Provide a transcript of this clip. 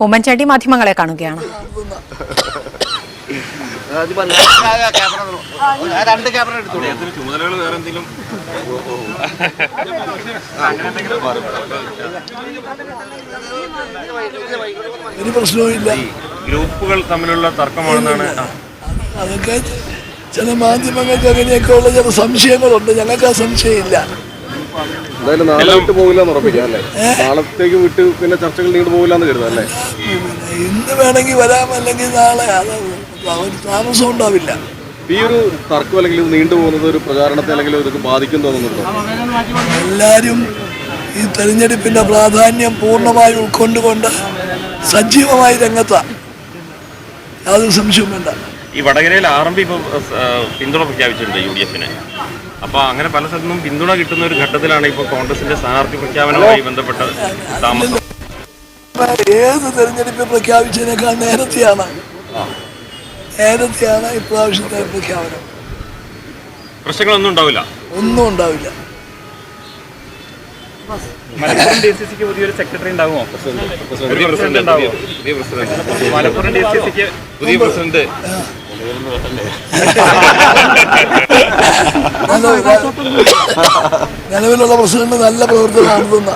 ഉമ്മൻചാണ്ടി മാധ്യമങ്ങളെ കാണുകയാണ്. ഒരു പ്രശ്നവുമില്ല. ഗ്രൂപ്പുകൾ തമ്മിലുള്ള തർക്കമാണെന്നാണ്. അതൊക്കെ ചില മാധ്യമങ്ങൾക്ക് അങ്ങനെയൊക്കെയുള്ള ചില സംശയങ്ങളുണ്ട്. ഞങ്ങൾക്ക് ആ സംശയമില്ല. എന്തായാലും നാളെ വിട്ടു പോകില്ല എന്ന് ഉറപ്പിക്കാം അല്ലേ? നാളത്തേക്ക് വിട്ട് പിന്നെ ചർച്ചകൾ നീണ്ടു പോകില്ല എന്ന് കരുതാം അല്ലേ? ഇന്ന് വേണമെങ്കിൽ വരാം, അല്ലെങ്കിൽ നാളെ. അത് ഒരു താമസം ഉണ്ടാവില്ല. ഈ ഒരു തർക്കം അല്ലെങ്കിൽ ഇത് നീണ്ടുപോകുന്നത് ഒരു പ്രചാരണത്തെ അല്ലെങ്കിൽ ഇതൊക്കെ ബാധിക്കും തോന്നുന്നുണ്ടോ? എല്ലാവരും ഈ തെരഞ്ഞെടുപ്പിന്റെ പ്രാധാന്യം പൂർണ്ണമായി ഉൾക്കൊണ്ടുകൊണ്ട് സജീവമായി രംഗത്താണ്. യാതൊരു സംശയവും വേണ്ട. ഈ വടകരയിൽ RMP ഇപ്പോൾ പിന്തുണ പ്രഖ്യാപിച്ചിട്ടുണ്ട് UDF-ന്. അപ്പോൾ അങ്ങനെ പല സ്ഥലത്തും പിന്തുണ കിട്ടുന്ന ഒരു ഘട്ടത്തിലാണ് ഇപ്പോൾ കോൺഗ്രസിന്റെ സ്ഥാനാർത്ഥി പ്രഖ്യാപനവുമായി ബന്ധപ്പെട്ട താമസം. ഏത് തെരഞ്ഞെടുപ്പ് പ്രഖ്യാപിച്ചതിനേക്കാൾ നേരത്തെയാണ് ഇപ്രാവശ്യത്തെ പ്രഖ്യാപനം. പ്രശ്നങ്ങളൊന്നും ഉണ്ടാവില്ല. ഒന്നും ഉണ്ടാവില്ല. മലപ്പുറം DCCക്ക് പുതിയൊരു സെക്രട്ടറി ഉണ്ടാകുമോ? പുതിയ പ്രസിഡന്റ് മലപ്പുറം DCCക്ക് പുതിയ പ്രസിഡന്റ് നിലവിലുള്ള പ്രസിഡന്റ് നല്ല പ്രവർത്തനം നടത്തുന്ന